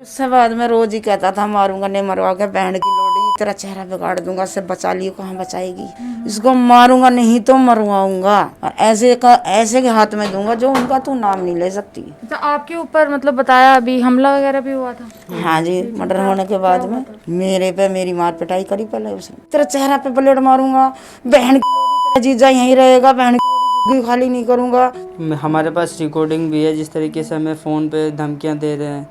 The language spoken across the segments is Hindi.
उसके बाद में रोज ही कहता था मारूंगा नहीं मरवा के बहन की लोड़ी तेरा चेहरा बिगाड़ दूंगा, से बचा लियो कहाँ बचाएगी, इसको मारूंगा नहीं तो मरवाऊंगा और ऐसे के हाथ में दूंगा जो उनका तू नाम नहीं ले सकती। तो आपके ऊपर मतलब बताया अभी हमला वगैरह भी हुआ था? हाँ जी, मर्डर होने के बाद में मेरे पे मेरी मार पिटाई करी पहले उसने, तेरा चेहरा पे ब्लेड मारूंगा, बहन की लोड़ी तेरा जीजा यहीं रहेगा, बहन की लोड़ी खाली नहीं करूंगा। हमारे पास रिकॉर्डिंग भी है जिस तरीके से हमें फ़ोन पे धमकियां दे रहे हैं।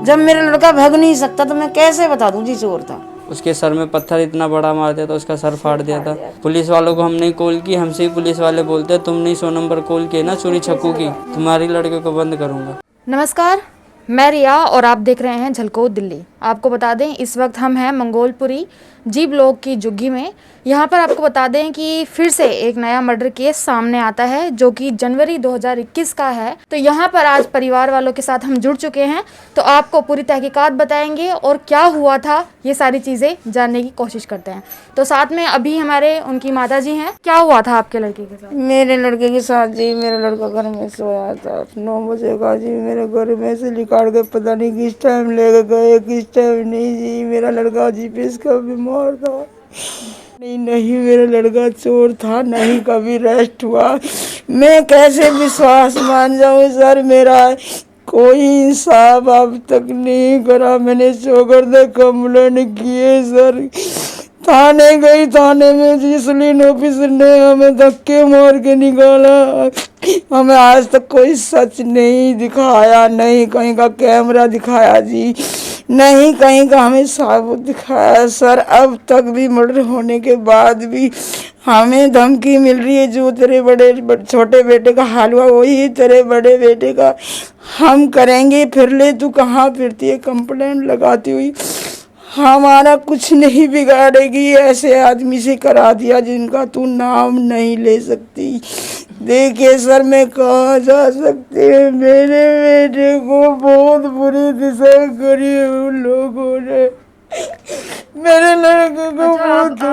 जब मेरा लड़का भाग नहीं सकता तो मैं कैसे बता दूं जी चोर था। उसके सर में पत्थर इतना बड़ा मार दिया था, उसका सर फाड़ दिया था। पुलिस वालों को हमने कॉल की, हमसे ही पुलिस वाले बोलते हैं तुम नहीं 100 नंबर कॉल किए ना चोरी छक्कू की, तुम्हारी लड़के को बंद करूंगा। नमस्कार, मैं रिया और आप देख रहे हैं झलको दिल्ली। आपको बता दें इस वक्त हम हैं मंगोलपुरी जी ब्लॉक की झुग्गी में। यहाँ पर आपको बता दें कि फिर से एक नया मर्डर केस सामने आता है जो कि जनवरी 2021 का है। तो यहाँ पर आज परिवार वालों के साथ हम जुड़ चुके हैं, तो आपको पूरी तहकीकात बताएंगे और क्या हुआ था ये सारी चीज़ें जानने की कोशिश करते हैं। तो साथ में अभी हमारे उनकी माता जी हैं। क्या हुआ था आपके लड़के के साथ? मेरे लड़के के साथ जी, मेरा लड़का घर में सोया था 9 बजे का जी, मेरे घर में से निकाल के पता नहीं किस टाइम ले गए किस टाइम नहीं जी। मेरा लड़का जी पे इसका बीमार था। नहीं मेरा लड़का चोर था, नहीं कभी रेस्ट हुआ। मैं कैसे विश्वास मान जाऊं सर, मेरा कोई इंसाफ अब तक नहीं करा। मैंने चौकर दे कंप्लेंट किए सर, थाने गई, थाने में जिसलिन ऑफिसर ने हमें धक्के मार के निकाला। हमें आज तक कोई सच नहीं दिखाया, नहीं कहीं का कैमरा दिखाया जी, नहीं कहीं का हमें साबुत दिखाया सर। अब तक भी मर्डर होने के बाद भी हमें धमकी मिल रही है, जो तेरे छोटे बेटे का हाल हुआ वही तेरे बड़े बेटे का हम करेंगे। फिर ले तू कहाँ फिरती है कंप्लेंट लगाती हुई, हमारा कुछ नहीं बिगाड़ेगी। ऐसे आदमी से करा दिया जिनका तू नाम नहीं ले सकती। देखिए सर, मैं कहाँ जा सकती हूँ, मेरे बेटे को बहुत बुरी दिशा करी है उन लोगों ने, मेरे लड़के को बहुत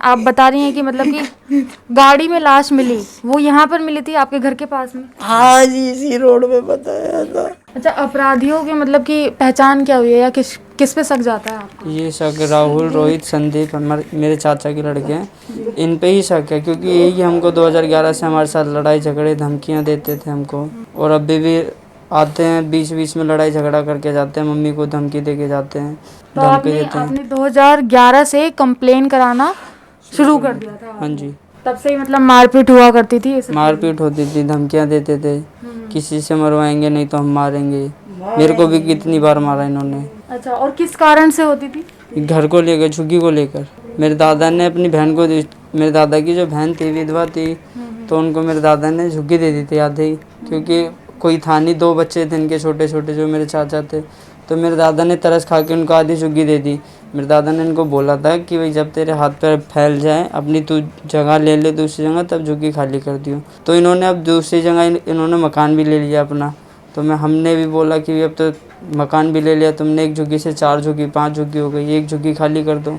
आप बता रही हैं कि मतलब कि गाड़ी में लाश मिली, वो यहाँ पर मिली थी आपके घर के पास में? हाँ जी, इसी रोड पे बताया था। अच्छा, अपराधियों के मतलब कि पहचान क्या हुई है या किस पे शक जाता है आपको? ये शक राहुल, रोहित, संदीप मेरे चाचा के लड़के हैं, इन पे ही शक है क्योंकि यही हमको 2011 से हमारे साथ लड़ाई झगड़े धमकियां देते थे हमको, और अभी भी आते हैं बीच में लड़ाई झगड़ा करके जाते हैं, मम्मी को धमकी दे के जाते हैं, तो आपने 2011 से कंप्लेन कराना शुरू कर दिया था? हाँ जी, तब से ही मतलब मारपीट हुआ करती थी? मारपीट होती थी, धमकियां देते थे किसी से मरवाएंगे नहीं तो हम मारेंगे। मेरे को भी कितनी बार मारा इन्होंने। अच्छा, और किस कारण से होती थी? घर को लेकर, झुग्गी को लेकर। मेरे दादा ने अपनी बहन को, मेरे दादा की जो बहन थी विधवा थी, तो उनको मेरे दादा ने झुग्गी दे दी थी आधे ही, क्योंकि कोई था नहीं, 2 बच्चे थे इनके छोटे छोटे जो मेरे चाचा थे, तो मेरे दादा ने तरस खा के उनको आधी झुग्गी दे दी। मेरे दादा ने इनको बोला था कि भाई जब तेरे हाथ पैर फैल जाए, अपनी तू जगह ले ले दूसरी जगह, तब झुग्गी खाली कर दियो। तो इन्होंने अब दूसरी जगह इन्होंने मकान भी ले लिया अपना। तो हमने भी बोला कि अब तो मकान भी ले लिया तुमने, 1 झुग्गी से 4 झुग्गी 5 झुग्गी हो गई, 1 झुग्गी खाली कर दो,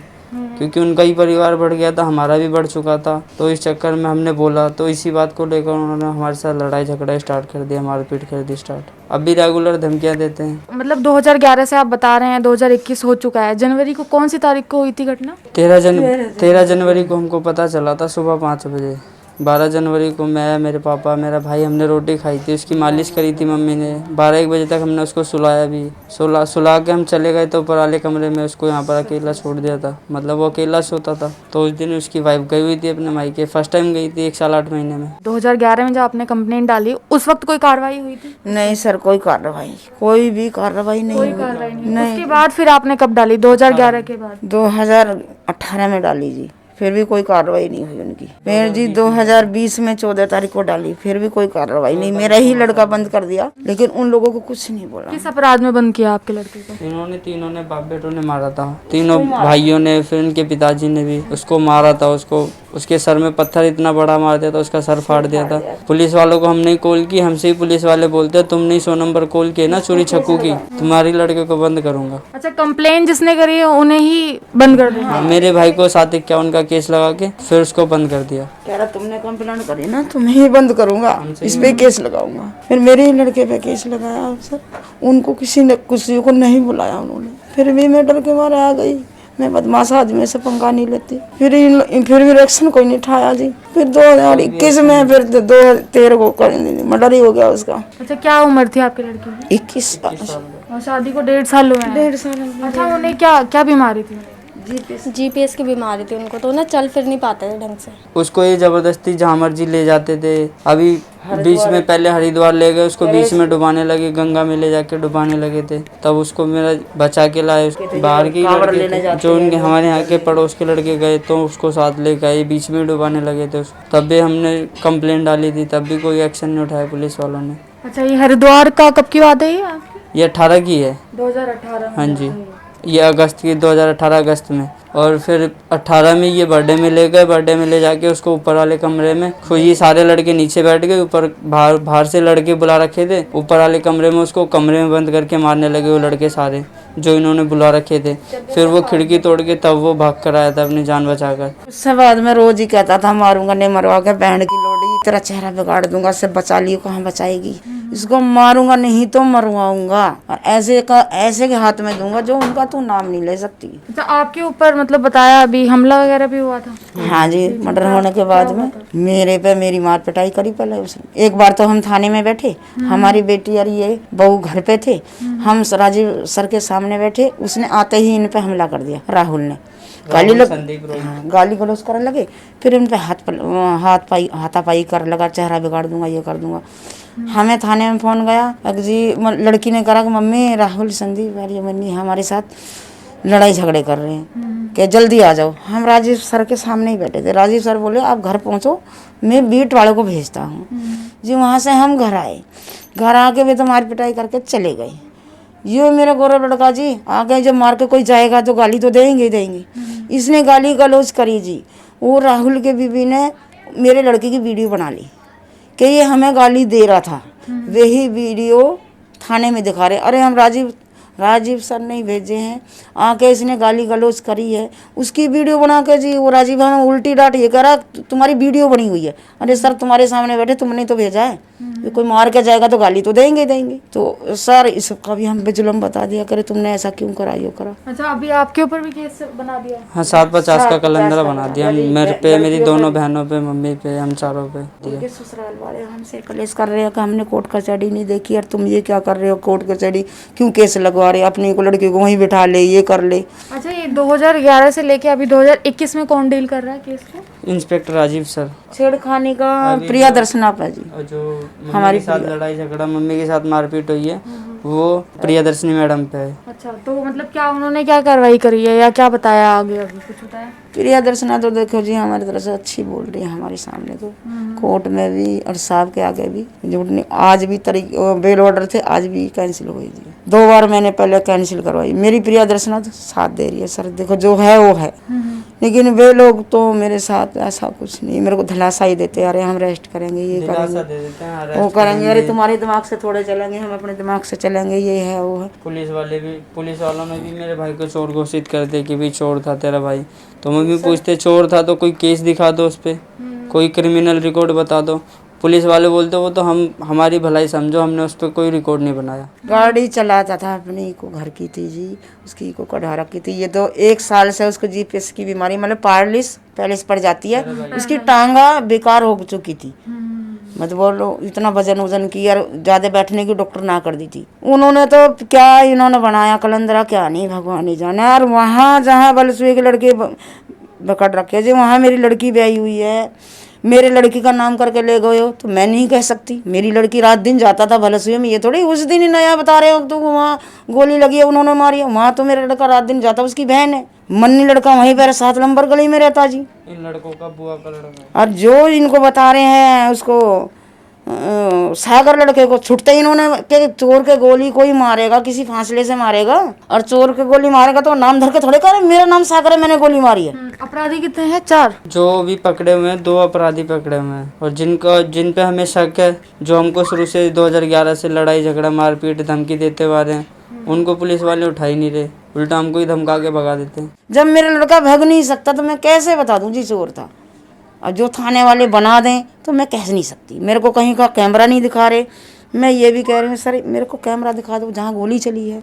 क्योंकि उनका ही परिवार बढ़ गया था, हमारा भी बढ़ चुका था। तो इस चक्कर में हमने बोला, तो इसी बात को लेकर उन्होंने हमारे साथ लड़ाई झगड़ा स्टार्ट कर दिया, मारपीट कर दी स्टार्ट। अब भी रेगुलर धमकियां देते हैं। मतलब 2011 से आप बता रहे हैं, 2021 हो चुका है। जनवरी को कौन सी तारीख को हुई थी घटना? 13 जनवरी को हमको पता चला था सुबह 5 बजे। 12 जनवरी को मैं, मेरे पापा, मेरा भाई, हमने रोटी खाई थी, उसकी मालिश करी थी मम्मी ने। 12-1 बजे तक हमने उसको सुलाया भी, सुला के हम चले गए तो ऊपर वाले कमरे में उसको यहाँ पर अकेला छोड़ दिया था, मतलब वो अकेला सोता था। तो उस दिन उसकी वाइफ गई हुई थी अपने मायके, फर्स्ट टाइम गई थी 1 साल 8 महीने में। 2011 में जब आपने कंप्लेंट डाली उस वक्त कोई कार्रवाई हुई थी? नहीं सर, कोई कार्रवाई, कोई भी कार्रवाई नहीं हुई। नहीं। उसके बाद फिर आपने कब डाली? 2011 के बाद? 2018 में डाली जी, फिर भी कोई कार्रवाई नहीं हुई उनकी। फिर जी 2020 में 14 तारीख को डाली, फिर भी कोई कार्रवाई नहीं। मेरा ही लड़का बंद कर दिया, लेकिन उन लोगों को कुछ नहीं बोला। किस अपराध में बंद किया आपके लड़के को? तीनों ने बाप बेटों ने मारा था, तीनों भाइयों ने, फिर उनके पिताजी ने भी उसको मारा था। उसके सर में पत्थर इतना बड़ा मार दिया था, उसका सर फाड़ दिया था। पुलिस वालों को हमने कॉल की, हमसे ही पुलिस वाले बोलते हैं तुम नहीं 100 नंबर कॉल किए ना चोरी छक्कू की, तुम्हारी लड़के को बंद करूंगा। अच्छा, कंप्लेन जिसने करी है उन्हें ही बंद कर दिया? मेरे भाई को 751 का केस लगा के फिर उसको बंद कर दिया। कह रहा तुमने कंप्लेंट करी ना, तुम्हें ही बंद करूंगा, इस पे केस लगाऊंगा। फिर मेरे ही लड़के पे केस लगाया अफसर, उनको किसी को नहीं बुलाया उन्होंने। फिर भी मैं डर के मारे आ गई, मैं बदमाश आदमी से पंगा नहीं लेती। फिर भी एक्शन कोई नहीं उठाया जी। फिर 2021 में फिर 2013 को मर्डर ही हो गया उसका। अच्छा, क्या उम्र थी आपके लड़की की? 21 साल। और शादी को 1.5 साल हुए हैं। 1.5 साल। अच्छा, उन्हें क्या क्या बीमारी थी? जीपीएस की बीमारी थी उनको, तो ना चल फिर नहीं पाते थे ढंग से। उसको ये जबरदस्ती जहाँ मर्जी ले जाते थे। अभी बीच में पहले हरिद्वार ले गए, उसको बीच में डुबाने लगे, गंगा में ले जाके डुबाने लगे थे। तब उसको मेरा बचा के लाए। बाहर के लड़के थे, जो उनके हमारे यहाँ के पड़ोस के लड़के गए तो उसको साथ ले गए, बीच में डुबाने लगे थे उसको। तब भी हमने कंप्लेंट डाली थी, तब भी कोई एक्शन नहीं उठाया पुलिस वालों ने। अच्छा, ये हरिद्वार का कब की बात है ये आपकी? ये 18 की है। 2018 में? हाँ जी, ये अगस्त की 2018 अगस्त में। और फिर 18 में ये बर्थडे में ले गए, बर्थडे में ले जाके उसको ऊपर वाले कमरे में, तो ये सारे लड़के नीचे बैठ गए, ऊपर बाहर से लड़के बुला रखे थे, ऊपर वाले कमरे में उसको कमरे में बंद करके मारने लगे वो लड़के सारे जो इन्होंने बुला रखे थे। फिर वो खिड़की तोड़ के तब वो भाग कर आया था अपनी जान बचाकर। उससे बाद में रोज ही कहता था मारूंगा नहीं मरवा के बहन की लोड़ी, तेरा चेहरा बिगाड़ दूंगा, से बचा लियो, कहाँ बचाएगी, इसको मारूंगा नहीं तो मरवाऊंगा, और ऐसे के हाथ में दूंगा जो उनका तू नाम नहीं ले सकती। अच्छा, आपके ऊपर मतलब बताया अभी हमला वगैरह भी हुआ था? हाँ जी, मर्डर होने के बाद में मेरे पे मेरी मार पिटाई करी पहले उसने। एक बार तो हम थाने में बैठे, हमारी बेटी और ये बहू घर पे थे, हम राजीव सर के सामने बैठे, उसने आते ही इन पे हमला कर दिया। राहुल ने गाली गलौज करने लगे, फिर उन पे हाथापाई कर लगा, चेहरा बिगाड़ दूंगा, ये कर दूंगा। हमें थाने में फोन गया, जी लड़की ने कहा कि मम्मी राहुल संदीप और ये मन्नी हमारे साथ लड़ाई झगड़े कर रहे हैं, कि जल्दी आ जाओ। हम राजीव सर के सामने ही बैठे थे। राजीव सर बोले आप घर पहुंचो, मैं बीट वाले को भेजता हूँ जी। वहाँ से हम घर आए, घर आके वे तो मार पिटाई करके चले गए। ये मेरा गौरव लड़का जी आगे जब मार के कोई जाएगा तो गाली तो देंगे ही देंगे। इसने गाली गलौज करी जी। वो राहुल के बीबी ने मेरे लड़के की वीडियो बना ली कि ये हमें गाली दे रहा था, वही वीडियो थाने में दिखा रहे। अरे हम राजीव सर ने ही भेजे हैं, आके इसने गाली गलौज करी है, उसकी वीडियो बना के जी वो राजीव हमें उल्टी डांट ये कह रहा तुम्हारी वीडियो बनी हुई है। अरे सर तुम्हारे सामने बैठे, तुमने तो भेजा है, कोई मार के जाएगा तो गाली तो देंगे तो सर इसका भी हम पे जुल्म बता दिया, करे तुमने ऐसा क्यों करा यो करा। अच्छा, अभी आपके ऊपर भी केस बना दिया? हाँ, 750 का कलंदरा बना दिया मेरे पे, मेरी दोनों बहनों पे, मम्मी पे, हम चारों पे दिया। ससुराल वाले हमसे कलेश कर रहे हैं कि हमने कोर्ट कचहरी नहीं देखी, और तुम ये क्या कर रहे हो, कोर्ट कचहरी क्यों केस लगवा रहे, अपनी को लड़की को वहीं बिठा ले, ये कर ले। अच्छा, ये 2011 से लेके अभी 2021 में कौन डील कर रहा है केस को? Inspector Rajeev sir. छेड़खानी का प्रिया दर्शना पे जी, और जो हमारे साथ लड़ाई झगड़ा, मम्मी के साथ मारपीट हुई है, वो प्रियदर्शनी मैडम पे है। अच्छा, तो मतलब क्या उन्होंने क्या कार्रवाई करी है या क्या बताया आगे, अभी कुछ बताया? प्रिया दर्शना तो देखो जी हमारी तरफ से अच्छी बोल रही है हमारे सामने, तो कोर्ट में भी और साहब के आगे भी झूठ नहीं। आज भी बेल ऑर्डर थे, आज भी कैंसिल हुई जी। 2 बार मैंने पहले कैंसिल करवाई। मेरी प्रिया दर्शना तो साथ दे रही है, सर देखो जो है वो है, लेकिन वे लोग तो मेरे साथ ऐसा कुछ नहीं, मेरे को धलासा ही देते, अरे हम रेस्ट करेंगे, ये करेंगे, वो करेंगे, अरे तुम्हारे दिमाग से थोड़े चलेंगे, हम अपने दिमाग से चलेंगे, ये है वो है। पुलिस वालों ने भी मेरे भाई को चोर घोषित कर दिया कि भाई चोर था तेरा भाई। तो मम्मी पूछते चोर था तो कोई केस दिखा दो उस पर, कोई क्रिमिनल रिकॉर्ड बता दो। पुलिस वाले बोलते वो तो हमारी भलाई समझो, हमने उस पर कोई रिकॉर्ड नहीं बनाया। गाड़ी चलाता था, अपनी को घर की थी जी, उसकी को कढ़ा रखी थी। ये तो 1 साल से उसको जीपीएस की बीमारी मतलब पैरालिस पड़ जाती है, उसकी टांगा बेकार हो चुकी थी। मत बोलो, इतना वजन की और ज्यादा बैठने की डॉक्टर ना कर दी थी। उन्होंने तो क्या इन्होंने बनाया कलंदरा, क्या नहीं भगवान ही जाने। और वहाँ जहाँ बलसुए के लड़के पकड़ रखे जी, वहाँ मेरी लड़की ब्याही हुई है, मेरे लड़की का नाम करके ले गए हो, तो मैं नहीं कह सकती। मेरी लड़की रात दिन जाता था भलसुए में, ये थोड़ी उस दिन ही नया बता रहे हो तो वहाँ गोली लगी है उन्होंने मारी है। वहाँ तो मेरा लड़का रात दिन जाता, उसकी बहन है मन्नी लड़का वहीं पर 7 नंबर गली में रहता जी। इन लड़कों का बुआ का लड़का। और जो इनको बता रहे हैं उसको सागर लड़के को छुटते ही इन्होंने के चोर के गोली कोई मारेगा किसी फासले से मारेगा, और चोर के गोली मारेगा तो नाम धर के थोड़े कर मेरा नाम सागर है, मैंने गोली मारी है। अपराधी कितने हैं? 4 जो भी पकड़े हुए हैं, 2 अपराधी पकड़े हुए हैं, और जिन पे हमें शक है, जो हमको शुरू से 2011 से लड़ाई झगड़ा मारपीट धमकी देते हुए आ रहे हैं, उनको पुलिस वाले उठा ही नहीं रहे। उल्टा हमको ही धमका के भगा देते हैं। जब मेरा लड़का भाग नहीं सकता तो मैं कैसे बता दूं जी चोर था। और जो थाने वाले बना दें तो मैं कह नहीं सकती। मेरे को कहीं का कैमरा नहीं दिखा रहे। मैं ये भी कह रही हूँ सर मेरे को कैमरा दिखा दो जहाँ गोली चली है।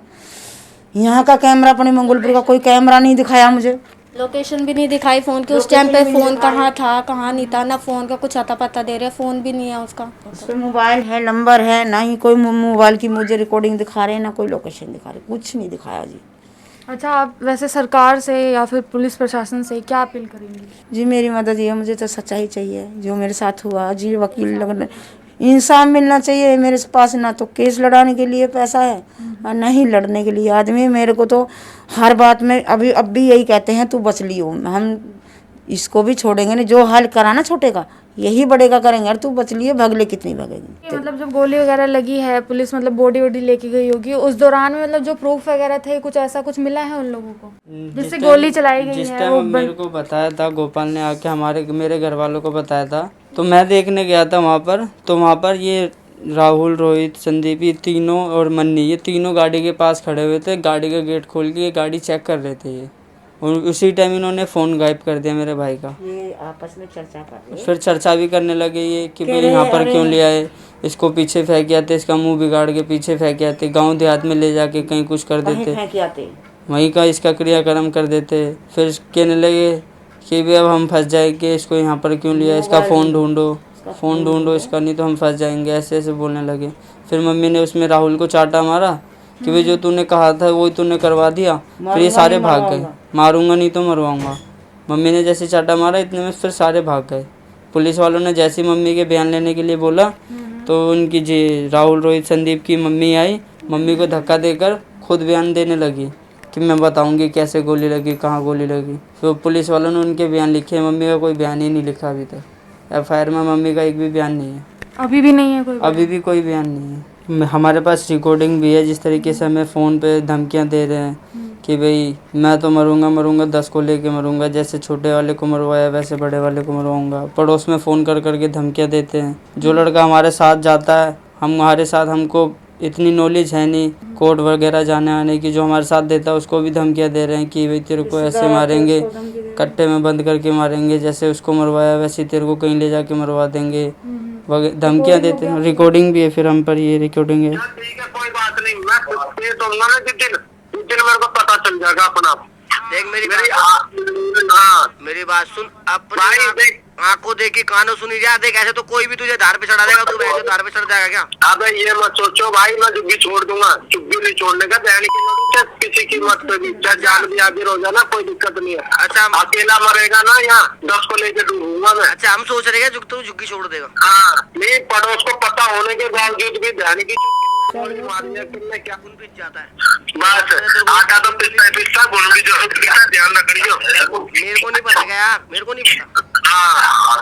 यहाँ का कैमरा अपने मंगोलपुर का कोई कैमरा नहीं दिखाया मुझे। लोकेशन भी नहीं दिखाई फ़ोन की, उस टाइम पे फ़ोन कहाँ था कहाँ नहीं था, ना फ़ोन का कुछ अता पता दे रहे, फ़ोन भी नहीं है उसका। उस पर मोबाइल है, नंबर है, ना ही कोई मोबाइल की मुझे रिकॉर्डिंग दिखा रहे हैं, ना कोई लोकेशन दिखा रहे, कुछ नहीं दिखाया जी। अच्छा, आप वैसे सरकार से या फिर पुलिस प्रशासन से क्या अपील करेंगे? जी मेरी मदद ये, मुझे तो सच्चाई चाहिए जो मेरे साथ हुआ जी। वकील लगना, इंसाफ मिलना चाहिए मेरे पास। ना तो केस लड़ाने के लिए पैसा है और ना ही लड़ने के लिए आदमी। मेरे को तो हर बात में अभी अब भी यही कहते हैं तू बच लियो। हम इसको भी छोड़ेंगे नहीं, जो हल कराना छोटे का यही बड़े का करेंगे। और तू बच लिए भाग ले, कितनी भागेगी। मतलब जब गोली वगैरह लगी है, पुलिस मतलब बॉडी वॉडी लेके गई होगी, उस दौरान में मतलब जो प्रूफ वगैरह थे कुछ ऐसा कुछ मिला है उन लोगों को जिससे गोली चलाई गई जिस है? टाइम मेरे को बताया था, गोपाल ने आके मेरे घर वालों को बताया था, तो मैं देखने गया था वहाँ पर। तो वहाँ पर ये राहुल, रोहित, संदीप, ये तीनों और मन्नी, ये तीनों गाड़ी के पास खड़े हुए थे। गाड़ी का गेट खोल के ये गाड़ी चेक कर रहे थे ये। और उसी टाइम इन्होंने फ़ोन गायब कर दिया मेरे भाई का। ये आपस में चर्चा कर रहे। फिर चर्चा भी करने लगे ये कि भाई यहाँ पर क्यों ले आए, इसको पीछे फेंक आते, इसका मुंह बिगाड़ के पीछे फेंक आते, गांव देहात में ले जाके कहीं कुछ कर देते, वहीं का इसका क्रियाक्रम कर देते। फिर कहने लगे कि भाई अब हम फंस जाएंगे, इसको यहाँ पर क्यों लिया, इसका फ़ोन ढूंढो इसका, नहीं तो हम फंस जाएंगे, ऐसे ऐसे बोलने लगे। फिर मम्मी ने उसमें राहुल को चाटा मारा कि भाई जो तूने कहा था वही तूने करवा दिया। फिर ये सारे भाग गए, मारूंगा नहीं तो मरवाऊंगा। मम्मी ने जैसे चाटा मारा इतने में फिर सारे भाग गए। पुलिस वालों ने जैसे मम्मी के बयान लेने के लिए बोला तो उनकी जी राहुल, रोहित, संदीप की मम्मी आई। मम्मी को धक्का देकर खुद बयान देने लगी कि मैं बताऊंगी कैसे गोली लगी, कहाँ गोली लगी। फिर पुलिस वालों ने उनके बयान लिखे। मम्मी का कोई बयान ही नहीं लिखा अभी तक। FIR में मम्मी का एक भी बयान नहीं है। अभी भी नहीं है कोई? अभी भी कोई बयान नहीं है। हमारे पास रिकॉर्डिंग भी है जिस तरीके से हमें फ़ोन पे धमकियां दे रहे हैं कि भाई मैं तो मरूंगा 10 को लेके मरूंगा, जैसे छोटे वाले को मरवाया वैसे बड़े वाले को मरवाऊंगा। पड़ोस में फ़ोन कर करके धमकियां देते हैं। जो लड़का हमारे साथ जाता है, हमारे साथ, हमको इतनी नॉलेज है नहीं कोर्ट वगैरह जाने आने की, जो हमारे साथ देता है उसको भी धमकियां दे रहे हैं कि भाई तेरे को ऐसे मारेंगे, कट्टे में बंद करके मारेंगे, जैसे उसको मरवाया वैसे तेरे को कहीं ले जाके मरवा देंगे, धमकियां देते हैं। रिकॉर्डिंग भी है फिर हम पर, ये रिकॉर्डिंग है। ठीक है कोई बात नहीं, मैं ये दूंगा ना जिस दिन मेरे को पता चल जाएगा अपना। देख मेरी हाँ मेरी बात सुन, अपनी आंखों देखी कानों सुनी जा। देख ऐसे तो कोई भी तुझे धार पे चढ़ा देगा, तू वैसे धार पे चढ़ जाएगा क्या? अबे ये मत सोचो भाई मैं चुप्पी छोड़ दूंगा, चुप्पी नहीं छोड़ने का बहन की नौकरी किसी कीमत पे भी, चाहे जान भी हाजिर हो जाना कोई दिक्कत नहीं है। अच्छा अकेला मरेगा ना यहाँ 10 को लेके डूबूंगा मैं। अच्छा हम सोच रहे हैं तू झुग्गी छोड़ देगा। हाँ नहीं, पड़ोस को पता होने के बावजूद भी बहन की क्या खून पीत जाता है। बस आटा तो पिस्ता गुण भी जो ध्यान रखियो। मेरे को नहीं पता क्या यार, मेरे को नहीं पता। हाँ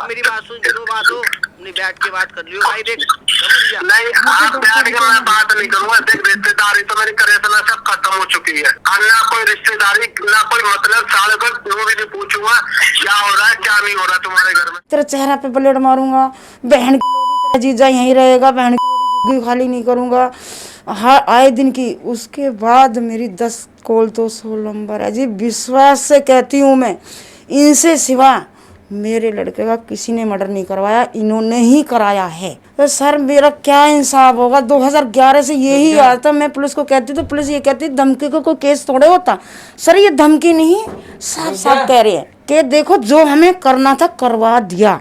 मेरी बात सुन, जो बात हो नहीं बैठ के बात कर लियो भाई। देख समझ जा। नहीं आप बैठ के मैं बात नहीं करूंगा। देख रिश्तेदारी तो मेरी करेसना सब खत्म हो चुकी है। ना कोई रिश्तेदारी ना कोई मतलब, साले को जो भी नहीं पूछूंगा क्या हो रहा है क्या नहीं हो रहा तुम्हारे घर में। तेरा चेहरा पे ब्लेड मारूंगा, बहन की तेरा जीजा यहीं रहेगा, बहन की झुग्गी खाली नहीं करूंगा हर आए दिन की। उसके बाद मेरी 10 कॉल तो 100 नंबर है जी। विश्वास से कहती हूँ मैं, इनसे सिवा मेरे लड़के का किसी ने मर्डर नहीं करवाया, इन्होंने ही कराया है। तो सर मेरा क्या इंसाफ होगा? 2011 से यही आता। मैं पुलिस को कहती तो पुलिस ये कहती धमकी को कोई केस थोड़े होता। सर ये धमकी नहीं, साफ साफ कह रहे हैं कि देखो जो हमें करना था करवा दिया।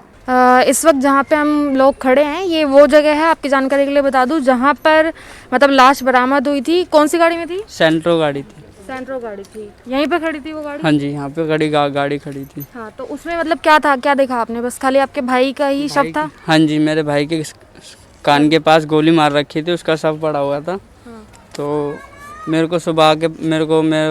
इस वक्त जहाँ पे हम लोग खड़े हैं ये वो जगह है, आपकी जानकारी के लिए बता दूं, जहाँ पर मतलब लाश बरामद हुई थी। कौन सी गाड़ी में थी? सेंट्रो गाड़ी थी। सेंट्रो गाड़ी थी, यहीं पे खड़ी थी वो गाड़ी? हाँ जी, यहाँ पे गाड़ी खड़ी थी। हाँ, तो उसमें मतलब क्या था, क्या देखा आपने? बस खाली आपके भाई का ही शव था? हाँ जी, मेरे भाई के कान के पास गोली मार रखी थी, उसका शव पड़ा हुआ था। हाँ। तो मेरे को सुबह आके मेरे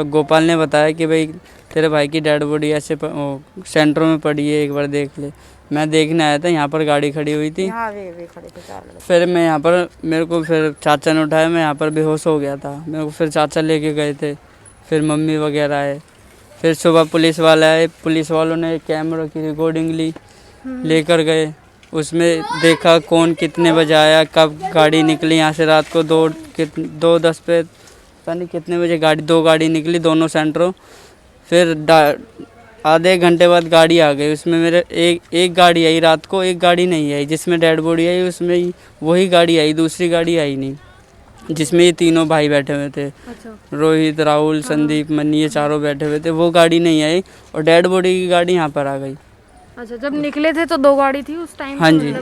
गोपाल ने बताया कि भाई तेरे भाई की डेड बॉडी ऐसे सेंट्रो में पड़ी है, एक बार देख ले। मैं देखने आया था, यहाँ पर गाड़ी खड़ी हुई थी। वे खड़े थे 4 लड़के। फिर मैं यहाँ पर, मेरे को फिर चाचा ने उठाया, मैं यहाँ पर बेहोश हो गया था। मेरे को फिर चाचा लेके गए थे, फिर मम्मी वगैरह आए, फिर सुबह पुलिस वाले आए। पुलिस वालों ने कैमरा की रिकॉर्डिंग ली, लेकर गए। उसमें देखा कौन कितने बजे आया, कब गाड़ी निकली यहाँ से। रात को 2:10 पे पता नहीं कितने बजे दो गाड़ी निकली दोनों सेंटरों। फिर आधे घंटे बाद गाड़ी आ गई, उसमें मेरे एक गाड़ी आई रात को, एक गाड़ी नहीं आई जिसमें डेड बॉडी आई, उसमें ही वही गाड़ी आई, दूसरी गाड़ी आई नहीं जिसमें ये तीनों भाई बैठे हुए थे। रोहित, राहुल, संदीप, मनी, ये चारों बैठे हुए थे। वो गाड़ी नहीं आई और डेड बॉडी की गाड़ी यहाँ पर आ गई। अच्छा, जब निकले थे तो 2 गाड़ी थी उस टाइम? हाँ जी,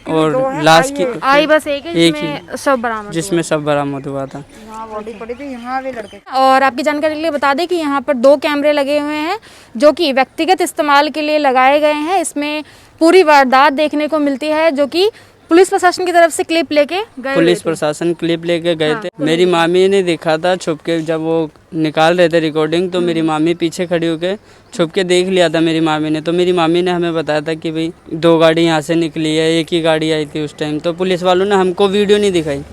और लास्ट की आई बस एक है एक जिसमें सब बरामद जिसमें सब बरामद हुआ था। बॉडी पड़ी थी यहाँ भी लड़के। और आपकी जानकारी के लिए बता दें कि यहाँ पर 2 कैमरे लगे हुए हैं जो कि व्यक्तिगत इस्तेमाल के लिए लगाए गए हैं। इसमें पूरी वारदात देखने को मिलती है जो कि पुलिस प्रशासन की तरफ से क्लिप लेके गए। पुलिस प्रशासन क्लिप लेके गए थे। मेरी मामी ने देखा था छुप के, जब वो निकाल रहे थे रिकॉर्डिंग, तो मेरी मामी पीछे खड़ी होकर छुप के देख लिया था मेरी मामी ने। तो मेरी मामी ने हमें बताया था कि भाई 2 गाड़ी यहाँ से निकली है, एक ही गाड़ी आई थी उस टाइम। तो पुलिस वालों ने हमको वीडियो नहीं दिखाई,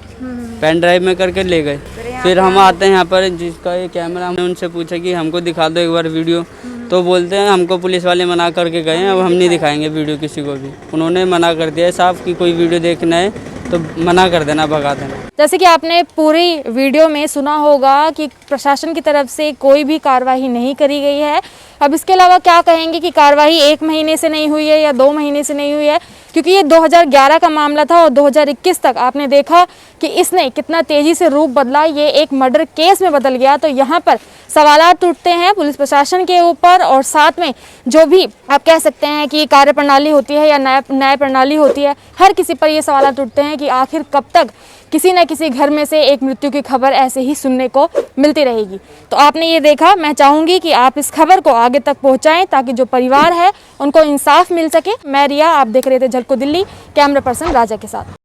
पेन ड्राइव में करके ले गए। फिर हम आते हैं यहाँ पर, जिसका ये कैमरा, हमने उनसे पूछा कि हमको दिखा दो एक बार वीडियो। तो बोलते हैं हमको पुलिस वाले मना करके गए हैं, अब हम नहीं दिखाएंगे वीडियो किसी को भी। उन्होंने मना कर दिया है साफ कि कोई वीडियो देखना है तो मना कर देना, भगा देना। जैसे कि आपने पूरी वीडियो में सुना होगा कि प्रशासन की तरफ से कोई भी कार्रवाई नहीं करी गई है। अब इसके अलावा क्या कहेंगे कि कार्रवाई 1 महीने से नहीं हुई है या 2 महीने से नहीं हुई है, क्योंकि ये 2011 का मामला था और 2021 तक आपने देखा कि इसने कितना तेजी से रूप बदला, ये एक मर्डर केस में बदल गया। तो यहाँ पर सवालात उठते हैं पुलिस प्रशासन के ऊपर, और साथ में जो भी आप कह सकते हैं कि कार्यप्रणाली होती है या न्याय प्रणाली होती है, हर किसी पर ये सवालात उठते हैं कि आखिर कब तक किसी न किसी घर में से एक मृत्यु की खबर ऐसे ही सुनने को मिलती रहेगी। तो आपने ये देखा, मैं चाहूँगी कि आप इस खबर को आगे तक पहुँचाएं ताकि जो परिवार है उनको इंसाफ मिल सके। मैं रिया, आप देख रहे थे झलको दिल्ली, कैमरा पर्सन राजा के साथ।